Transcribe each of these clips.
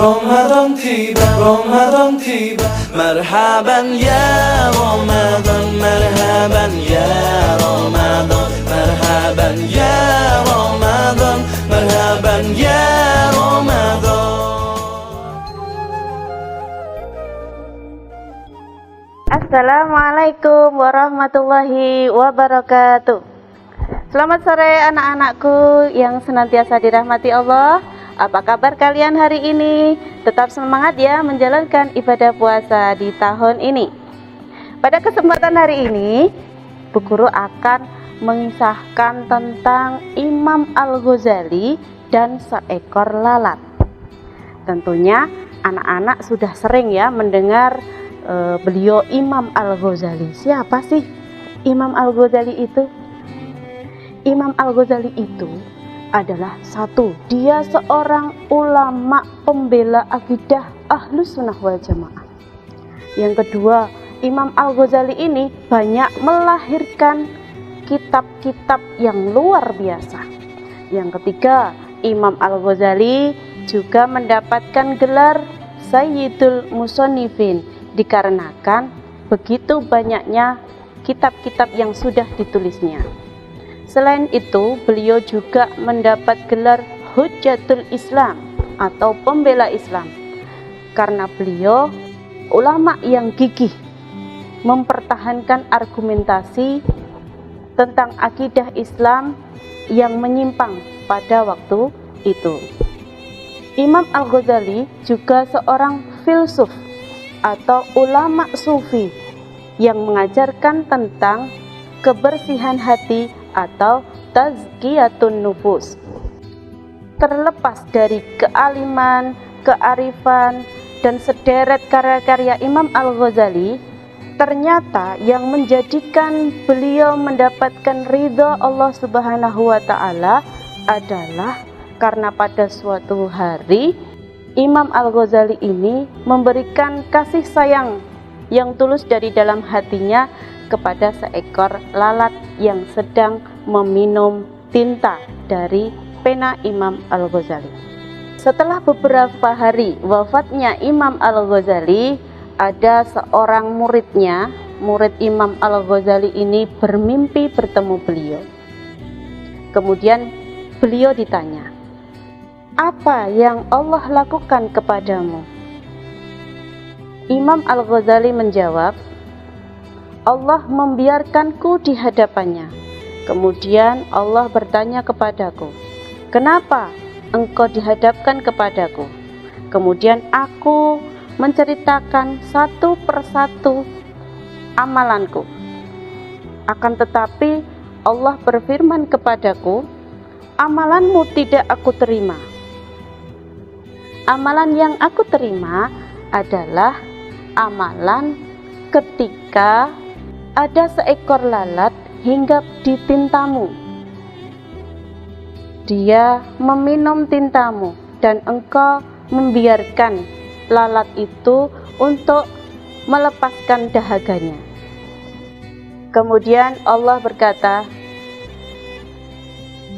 Ramadan tiba, Ramadan tiba. Marhaban ya Ramadan, marhaban ya Ramadan, marhaban ya Ramadan, marhaban ya Ramadan. Assalamualaikum warahmatullahi wabarakatuh. Selamat sore anak-anakku yang senantiasa dirahmati Allah. Apa kabar kalian hari ini? Tetap semangat ya menjalankan ibadah puasa di tahun ini. Pada kesempatan hari ini, Bu Guru akan mengisahkan tentang Imam Al-Ghazali dan seekor lalat. Tentunya anak-anak sudah sering ya mendengar beliau Imam Al-Ghazali. Siapa sih Imam Al-Ghazali itu? Imam Al-Ghazali itu adalah satu, dia seorang ulama pembela akidah Ahlus Sunnah wal Jamaah. Yang kedua, Imam Al-Ghazali ini banyak melahirkan kitab-kitab yang luar biasa. Yang ketiga, Imam Al-Ghazali juga mendapatkan gelar Sayyidul Musannifin dikarenakan begitu banyaknya kitab-kitab yang sudah ditulisnya. Selain itu, beliau juga mendapat gelar Hujjatul Islam atau pembela Islam karena beliau ulama yang gigih mempertahankan argumentasi tentang akidah Islam yang menyimpang pada waktu itu. Imam Al-Ghazali juga seorang filsuf atau ulama sufi yang mengajarkan tentang kebersihan hati atau tazkiyatun nufus. Terlepas dari kealiman, kearifan, dan sederet karya-karya Imam Al-Ghazali, ternyata yang menjadikan beliau mendapatkan ridha Allah Subhanahu wa Ta'ala adalah karena pada suatu hari Imam Al-Ghazali ini memberikan kasih sayang yang tulus dari dalam hatinya kepada seekor lalat yang sedang meminum tinta dari pena Imam Al-Ghazali. Setelah beberapa hari wafatnya Imam Al-Ghazali, ada seorang muridnya, murid Imam Al-Ghazali ini bermimpi bertemu beliau. Kemudian beliau ditanya, "Apa yang Allah lakukan kepadamu?" Imam Al-Ghazali menjawab, "Allah membiarkanku di hadapannya. Kemudian Allah bertanya kepadaku, 'Kenapa engkau dihadapkan kepadaku?' Kemudian aku menceritakan satu persatu amalanku. Akan tetapi Allah berfirman kepadaku, 'Amalanmu tidak aku terima. Amalan yang aku terima adalah amalan ketika ada seekor lalat hinggap di tintamu. Dia meminum tintamu dan engkau membiarkan lalat itu untuk melepaskan dahaganya. Kemudian Allah berkata,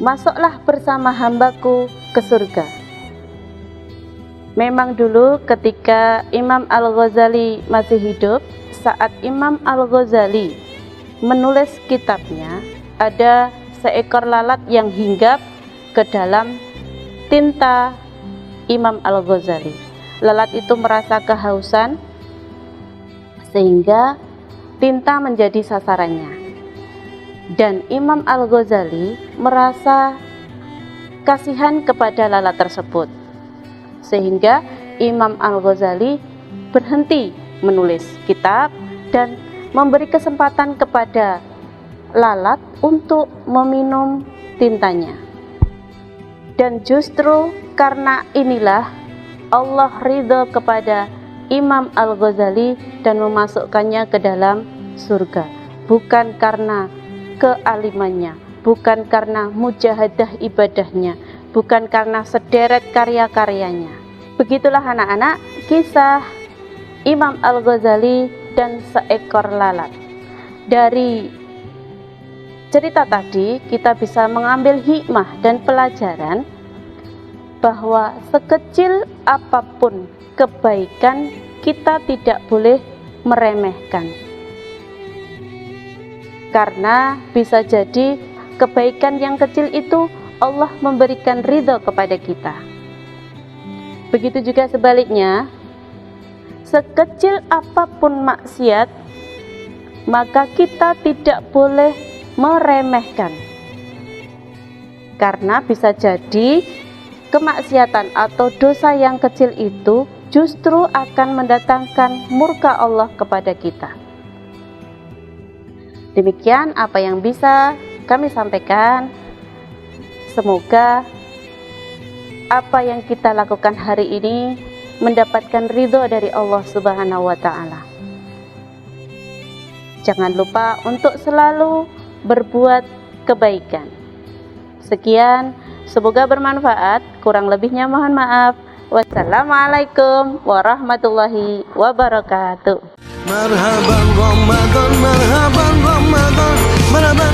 'Masuklah bersama hambaku ke surga.'" Memang dulu ketika Imam Al-Ghazali masih hidup, saat Imam Al-Ghazali menulis kitabnya, ada seekor lalat yang hinggap ke dalam tinta Imam Al-Ghazali. Lalat itu merasa kehausan sehingga tinta menjadi sasarannya. Dan Imam Al-Ghazali merasa kasihan kepada lalat tersebut, sehingga Imam Al-Ghazali berhenti menulis kitab dan memberi kesempatan kepada lalat untuk meminum tintanya. Dan justru karena inilah Allah ridha kepada Imam Al-Ghazali dan memasukkannya ke dalam surga, bukan karena kealimannya, bukan karena mujahadah ibadahnya, bukan karena sederet karya-karyanya. Begitulah anak-anak kisah Imam Al-Ghazali dan seekor lalat. Dari cerita tadi kita bisa mengambil hikmah dan pelajaran bahwa sekecil apapun kebaikan kita tidak boleh meremehkan. Karena bisa jadi kebaikan yang kecil itu Allah memberikan ridho kepada kita. Begitu juga sebaliknya, sekecil apapun maksiat, maka kita tidak boleh meremehkan. Karena bisa jadi kemaksiatan atau dosa yang kecil itu justru akan mendatangkan murka Allah kepada kita. Demikian apa yang bisa kami sampaikan. Semoga apa yang kita lakukan hari ini mendapatkan ridho dari Allah Subhanahu wa Ta'ala. Jangan lupa untuk selalu berbuat kebaikan. Sekian, semoga bermanfaat. Kurang lebihnya mohon maaf. Wassalamualaikum warahmatullahi wabarakatuh. Marhaban Ramadan, marhaban Ramadan, marhaban